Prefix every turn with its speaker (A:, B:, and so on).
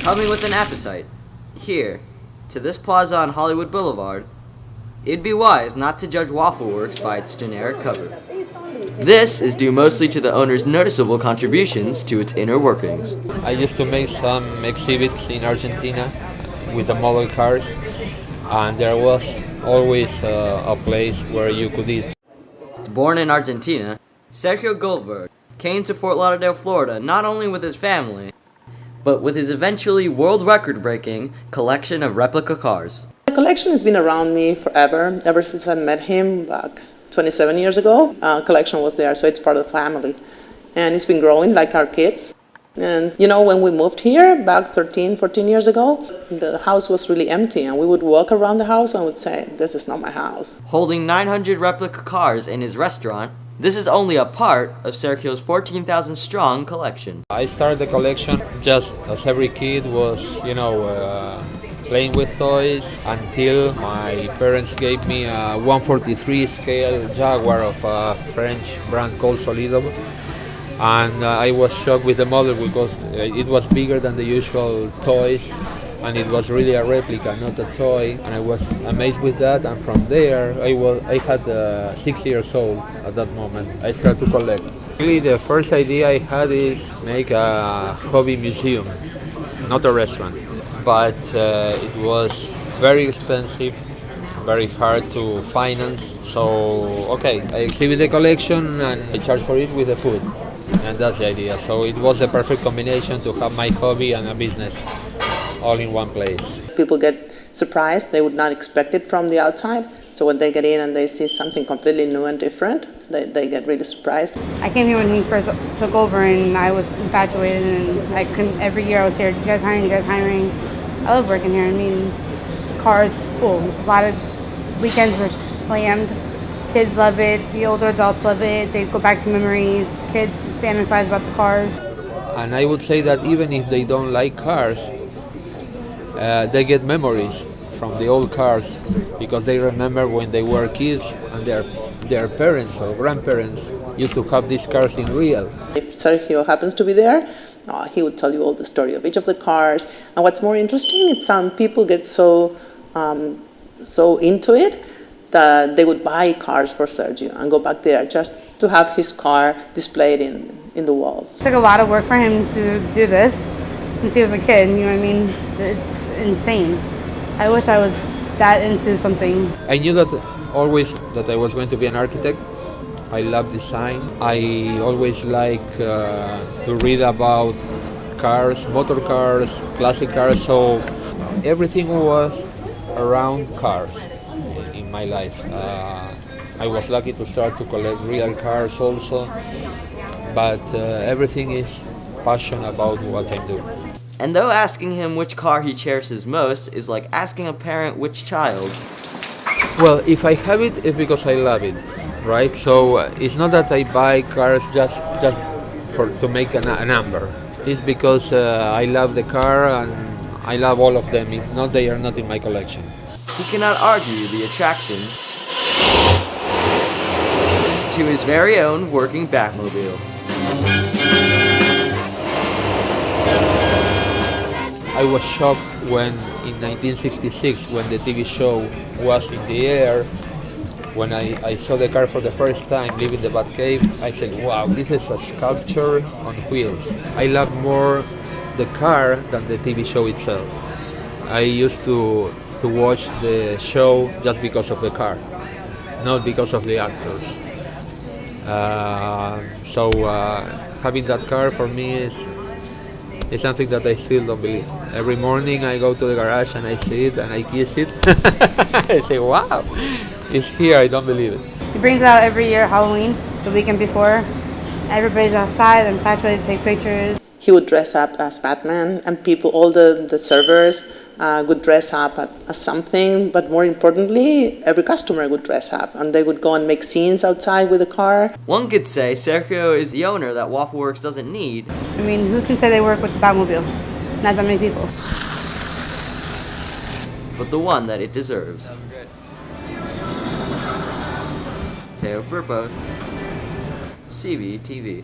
A: Coming with an appetite, here, to this plaza on Hollywood Boulevard, it'd be wise not to judge Waffleworks by its generic cover. This is due mostly to the owner's noticeable contributions to its inner workings.
B: I used to make some exhibits in Argentina with the model cars, and there was always a place where you could eat.
A: Born in Argentina, Sergio Goldvarg came to Fort Lauderdale, Florida not only with his family, but with his eventually world record-breaking collection of replica cars.
C: The collection has been around me forever, ever since I met him back 27 years ago. Collection was there, so it's part of the family. And it's been growing like our kids. And you know, when we moved here back 13, 14 years ago, the house was really empty, and we would walk around the house and would say, this is not my house.
A: Holding 900 replica cars in his restaurant, this is only a part of Sergio's 14,000-strong collection.
B: I started the collection just as every kid was, playing with toys, until my parents gave me a 143 scale Jaguar of a French brand called Solido. And I was shocked with the model because it was bigger than the usual toys, and it was really a replica, not a toy. And I was amazed with that. And from there, I had 6 years old at that moment. I started to collect. Really, the first idea I had is make a hobby museum, not a restaurant. But it was very expensive, very hard to finance. So, okay, I exhibit the collection and I charge for it with the food. And that's the idea. So it was the perfect combination to have my hobby and a business all in one place.
C: People get surprised. They would not expect it from the outside. So when they get in and they see something completely new and different, they get really surprised.
D: I came here when he first took over, and I was infatuated, and I couldn't, every year I was here, you guys hiring? I love working here. I mean, the cars, cool. A lot of weekends were slammed. Kids love it, the older adults love it, they go back to memories, kids fantasize about the cars.
B: And I would say that even if they don't like cars, they get memories from the old cars because they remember when they were kids and their parents or grandparents used to have these cars in real.
C: If Sergio happens to be there, he would tell you all the story of each of the cars. And what's more interesting, it's some people get so into it that they would buy cars for Sergio and go back there just to have his car displayed in the walls.
D: It took a lot of work for him to do this since he was a kid, you know what I mean? It's insane. I wish I was that into something.
B: I knew that always that I was going to be an architect. I love design. I always like to read about cars, motor cars, classic cars, so everything was around cars. My life. I was lucky to start to collect real cars also, but everything is passion about what I do.
A: And though asking him which car he cherishes most is like asking a parent which child.
B: Well, if I have it, it's because I love it, right? So it's not that I buy cars just to make a number. It's because I love the car and I love all of them. If not, they are not in my collection.
A: He cannot argue the attraction to his very own working Batmobile.
B: I was shocked when in 1966, when the TV show was in the air, when I saw the car for the first time leaving the Batcave, I said, wow, this is a sculpture on wheels. I love more the car than the TV show itself. I used to watch the show just because of the car, not because of the actors. So having that car for me is something that I still don't believe. Every morning I go to the garage and I see it and I kiss it. I say, wow, it's here, I don't believe it.
D: He brings it out every year, Halloween, the weekend before. Everybody's outside and infatuated to take pictures.
C: He would dress up as Batman, and people, all the servers, would dress up as something, but more importantly, every customer would dress up, and they would go and make scenes outside with the car.
A: One could say Sergio is the owner that Waffleworks doesn't need.
D: I mean, who can say they work with the Batmobile? Not that many people.
A: But the one that it deserves. Teo for both. CB TV.